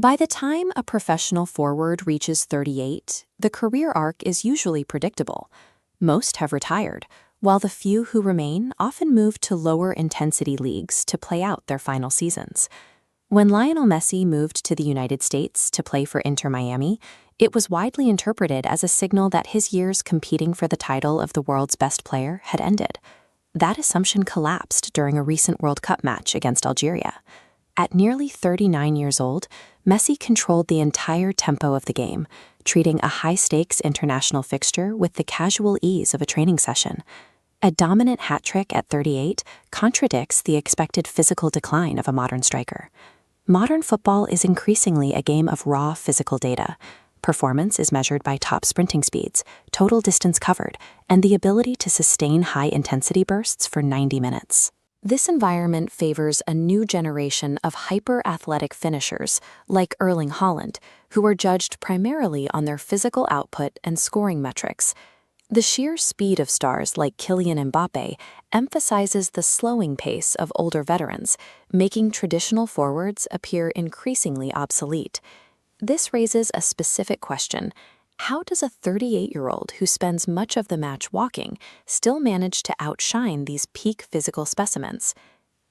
By the time a professional forward reaches 38, the career arc is usually predictable. Most have retired, while the few who remain often move to lower-intensity leagues to play out their final seasons. When Lionel Messi moved to the United States to play for Inter Miami, it was widely interpreted as a signal that his years competing for the title of the world's best player had ended. That assumption collapsed during a recent World Cup match against Algeria. At nearly 39 years old, Messi controlled the entire tempo of the game, treating a high-stakes international fixture with the casual ease of a training session. A dominant hat trick at 38 contradicts the expected physical decline of a modern striker. Modern football is increasingly a game of raw physical data. Performance is measured by top sprinting speeds, total distance covered, and the ability to sustain high-intensity bursts for 90 minutes. This environment favors a new generation of hyper-athletic finishers, like Erling Haaland, who are judged primarily on their physical output and scoring metrics. The sheer speed of stars like Kylian Mbappé emphasizes the slowing pace of older veterans, making traditional forwards appear increasingly obsolete. This raises a specific question. How does a 38-year-old who spends much of the match walking still manage to outshine these peak physical specimens?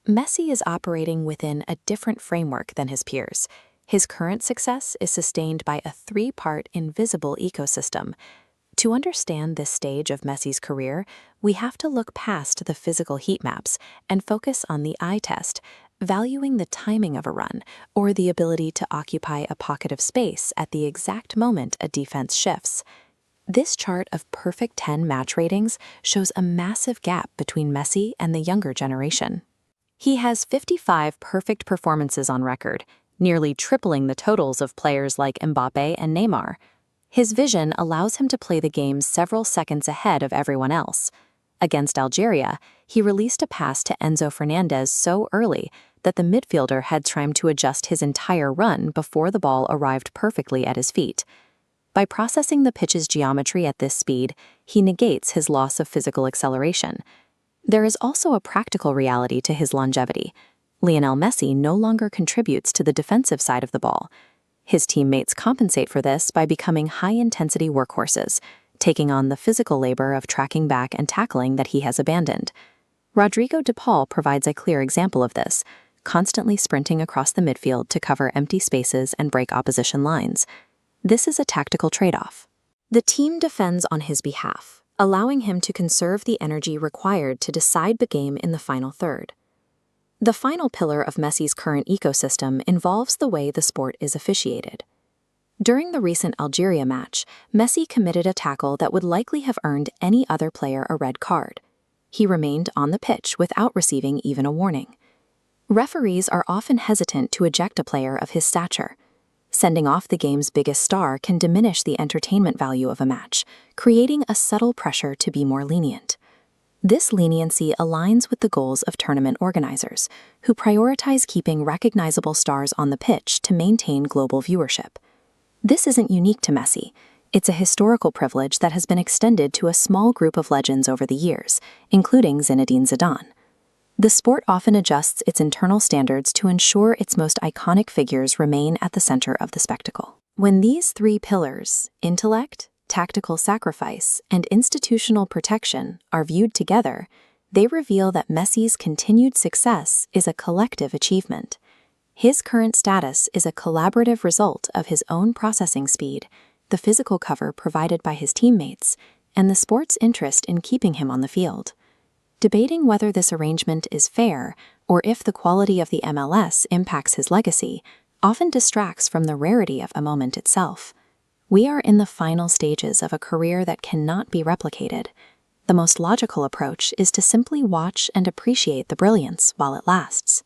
Messi is operating within a different framework than his peers. His current success is sustained by a three-part invisible ecosystem. To understand this stage of Messi's career, we have to look past the physical heat maps and focus on the eye test, valuing the timing of a run or the ability to occupy a pocket of space at the exact moment a defense shifts. This chart of perfect 10 match ratings shows a massive gap between Messi and the younger generation. He has 55 perfect performances on record, nearly tripling the totals of players like Mbappé and Neymar. His vision allows him to play the game several seconds ahead of everyone else. Against Algeria, he released a pass to Enzo Fernandez so early that the midfielder had time to adjust his entire run before the ball arrived perfectly at his feet. By processing the pitch's geometry at this speed, he negates his loss of physical acceleration. There is also a practical reality to his longevity. Lionel Messi no longer contributes to the defensive side of the ball. His teammates compensate for this by becoming high-intensity workhorses, taking on the physical labor of tracking back and tackling that he has abandoned. Rodrigo de Paul provides a clear example of this, constantly sprinting across the midfield to cover empty spaces and break opposition lines. This is a tactical trade-off. The team defends on his behalf, allowing him to conserve the energy required to decide the game in the final third. The final pillar of Messi's current ecosystem involves the way the sport is officiated. During the recent Algeria match, Messi committed a tackle that would likely have earned any other player a red card. He remained on the pitch without receiving even a warning. Referees are often hesitant to eject a player of his stature. Sending off the game's biggest star can diminish the entertainment value of a match, creating a subtle pressure to be more lenient. This leniency aligns with the goals of tournament organizers, who prioritize keeping recognizable stars on the pitch to maintain global viewership. This isn't unique to Messi. It's a historical privilege that has been extended to a small group of legends over the years, including Zinedine Zidane. The sport often adjusts its internal standards to ensure its most iconic figures remain at the center of the spectacle. When these three pillars, intellect, tactical sacrifice, and institutional protection, are viewed together, they reveal that Messi's continued success is a collective achievement. His current status is a collaborative result of his own processing speed, the physical cover provided by his teammates, and the sport's interest in keeping him on the field. Debating whether this arrangement is fair or if the quality of the MLS impacts his legacy often distracts from the rarity of a moment itself. We are in the final stages of a career that cannot be replicated. The most logical approach is to simply watch and appreciate the brilliance while it lasts.